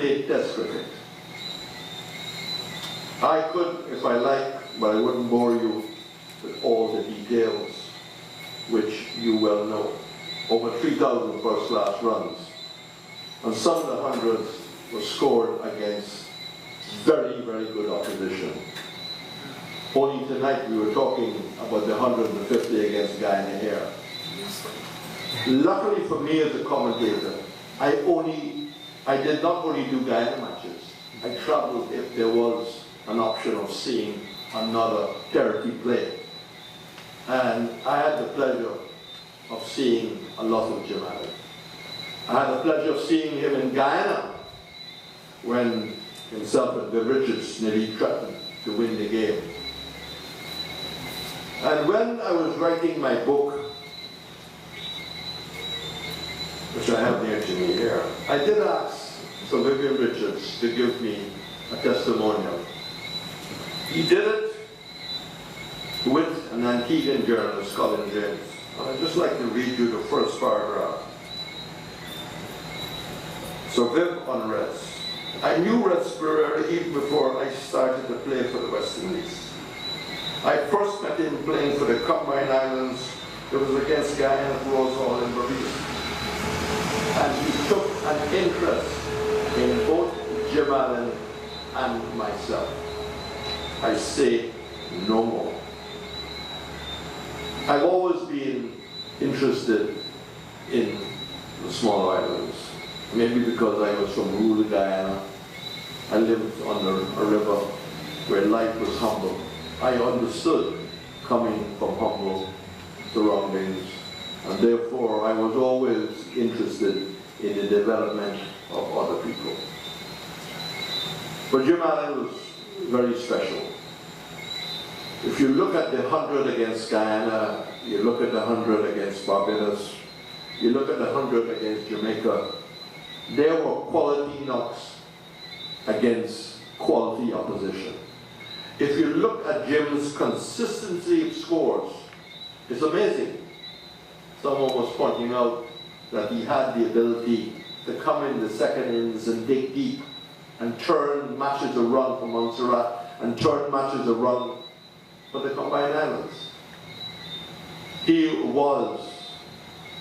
played Test cricket. I could, if I like, but I wouldn't bore you with all the details, which you well know. Over 3,000 first-class runs. And some of the hundreds were scored against very, very good opposition. Only tonight we were talking about the 150 against Guyana here. Luckily for me as a commentator, I did not only do Guyana matches. I traveled if there was an option of seeing another territory play. And I had the pleasure of seeing a lot of Jim Allen. I had the pleasure of seeing him in Guyana when himself and Viv Richards nearly threatened to win the game. And when I was writing my book, which I have near to me here, I did ask Sir Vivian Richards to give me a testimonial. He did it with an Antiguan journalist, Colin James. And I'd just like to read you the first paragraph. So Viv on Reds. I knew Reds Perreira even before I started to play for the West Indies. I first met him playing for the Combined Islands. It was against Guyana at Rose Hall in Perreira. And he took an interest in both Jim Allen and myself. I say no more. I've always been interested in the small islands. Maybe because I was from rural Guyana. I lived on a river where life was humble. I understood coming from humble surroundings, and therefore I was always interested in the development of other people. But Jim Allen was very special. If you look at the 100 against Guyana, you look at the 100 against Barbados, you look at the 100 against Jamaica, there were quality knocks against quality opposition. If you look at Jim's consistency of scores, it's amazing. Someone was pointing out that he had the ability to come in the second innings and dig deep and turn matches around for Montserrat and turn matches around for the Combined Islands. He was,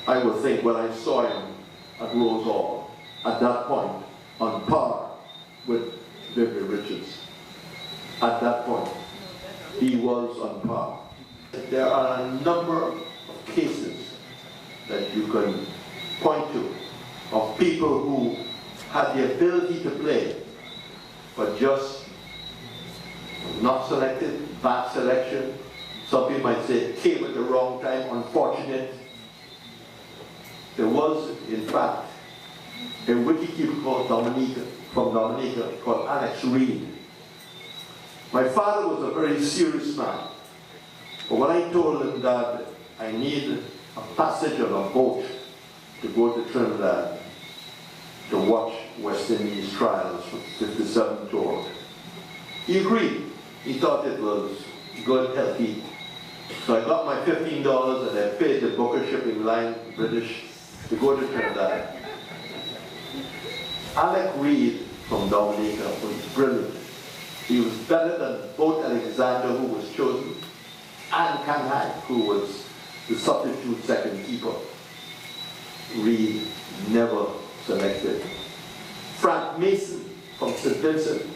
I would think, when I saw him at Rose Hall, at that point, on par with Vivian Richards. At that point, he was on par. There are a number of cases that you can point to of people who had the ability to play, but just not selected, bad selection. Some people might say came at the wrong time, unfortunate. There was, in fact, a wicketkeeper called from Dominica, called Alex Reed. My father was a very serious man. But when I told him that I needed a passage on a boat to go to Trinidad to watch West Indies trials for the 57 tour, he agreed. He thought it was good, healthy. So I got my $15 and I paid the Booker Shipping Line, British, to go to Trinidad. Alec Reed from Dominica was brilliant. He was better than both Alexander, who was chosen, and Kanhai, who was the substitute second keeper. Reed never selected. Frank Mason from St. Vincent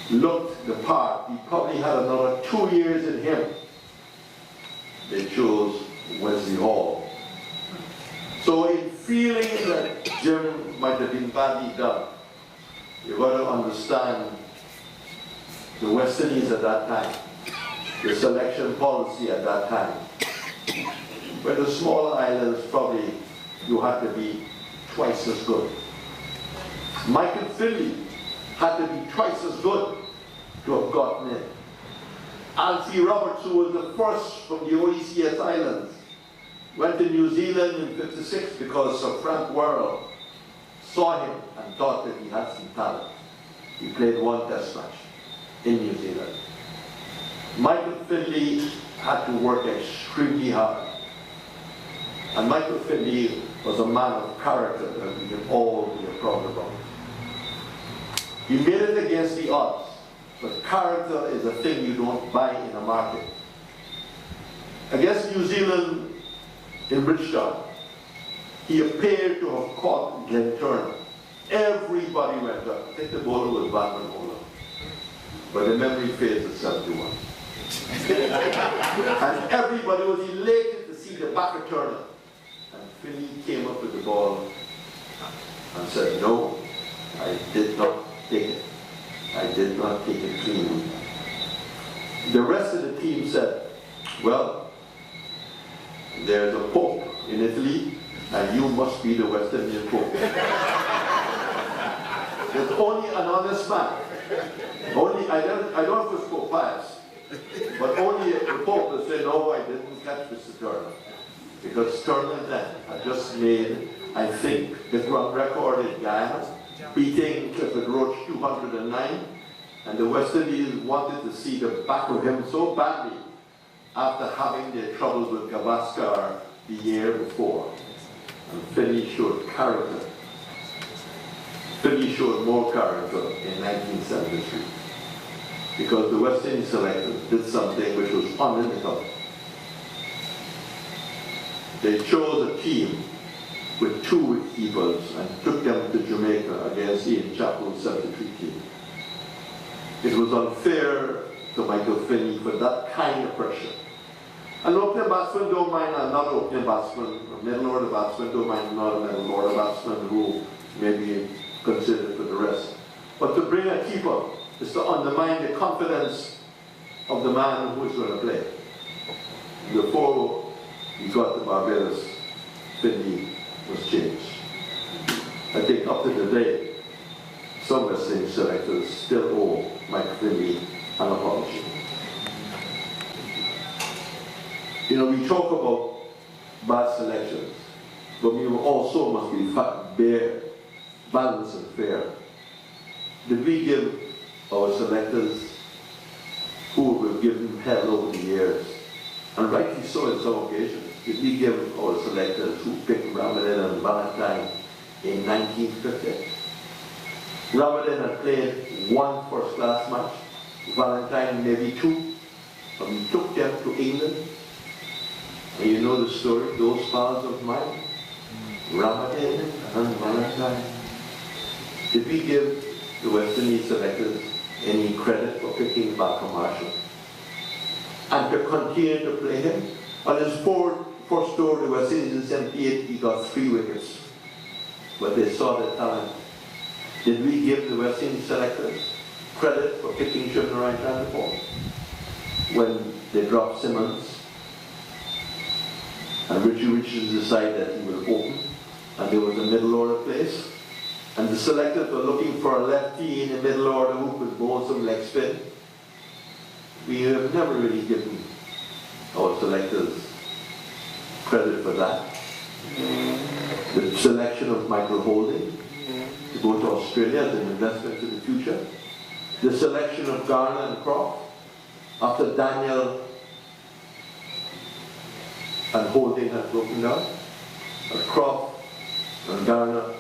looked the part. He probably had another 2 years in him. They chose Wesley Hall. So in feeling that Jim might have been badly done, you've got to understand the West Indies at that time, the selection policy at that time. Where the smaller islands, probably you had to be twice as good. Michael Finley had to be twice as good to have gotten in. Alfie Roberts, who was the first from the OECS Islands, went to New Zealand in '56 because Sir Frank Worrell saw him and thought that he had some talent. He played one test match in New Zealand. Michael Finley had to work extremely hard. And Michael Finley was a man of character that we can all be proud about. He made it against the odds. But character is a thing you don't buy in a market. Against New Zealand in Bridgetown, he appeared to have caught Glenn Turner. Everybody went up. I think the bowler was Batman Ola. But the memory fades at 71. And everybody was elated to see the back of Turner. And Finney came up with the ball and said, no, I did not take it. I did not take it cleanly. The rest of the team said, well, there's a Pope in Italy, and you must be the West Indian Pope. There's only an honest man. Only, I don't know if it's Pope Pius, but only the Pope will say, no, I didn't catch Mr. Turner. Because Turner then had just made, I think, the ground record in Guyana, beating Clifford Roach 209, and the West Indies wanted to see the back of him so badly after having their troubles with Gavaskar the year before. And Finney showed character. Finney showed more character in 1973 because the West Indies selectors did something which was unlimited. They chose a team with 2 wicketkeepers and took them to Jamaica against Ian Chappell's 73 team. It was unfair to Michael Finney for that kind of pressure. An opening batsman don't mind another opening batsman, a middle order batsman don't mind another middle order batsman who may be considered for the rest. But to bring a keeper is to undermine the confidence of the man who is going to play. Before he got to Barbados, Finney was changed. I think up to today, some West Indies selectors still owe Mike Finney an apology. You know, we talk about bad selections, but we also must be balanced and fair. Did we give our selectors, who we've given hell over the years, and rightly so in some occasions, did we give our selectors who picked Ramadan and Valentine in 1950? Ramadan had played 1 first-class match, Valentine maybe 2, but we took them to England. And you know the story, those pals of mine, Ramadan and Valentine. Did we give the West Indies selectors any credit for picking Barker Marshall? And to continue to play him? On his first tour to West Indies in 78, he got 3 wickets. But they saw the talent. Did we give the West Indies selectors credit for picking him the right hand before? When they dropped Simmons, and Richie Richards decided that he will open, and there was a middle order place, and the selectors were looking for a lefty in the middle order who could bowl some leg spin. We have never really given our selectors credit for that. The selection of Michael Holding to go to Australia as an investment in the future. The selection of Garner and Croft after Daniel and Holding had broken down. Croft and Garner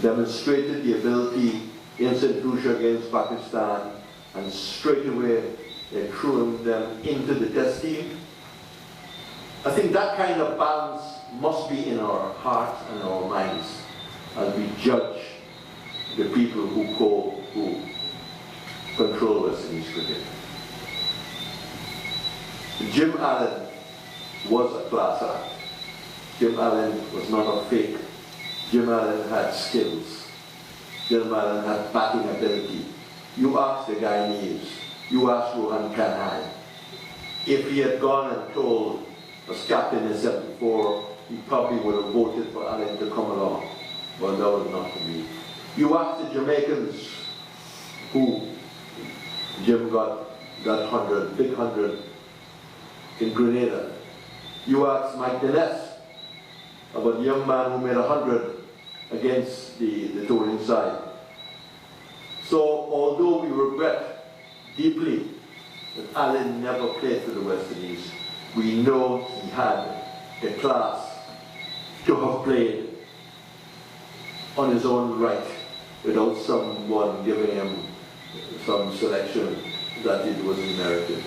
demonstrated the ability in St. Lucia against Pakistan, and straight away they threw them into the test team. I think that kind of balance must be in our hearts and our minds as we judge the people who control West Indies cricket. Jim Allen was a class act. Jim Allen was not a fake. Jim Allen had skills. Jim Allen had batting ability. You ask the Guyanese, you ask Rohan Kanhai. If he had gone and told as captain in 74, he probably would have voted for Allen to come along. But that was not to be. You ask the Jamaicans who Jim got that 100, big 100 in Grenada. You ask Mike Dennis about the young man who made 100 against the touring side. So although we regret deeply that Allen never played for the West Indies, we know he had the class to have played on his own right without someone giving him some selection that it wasn't merited.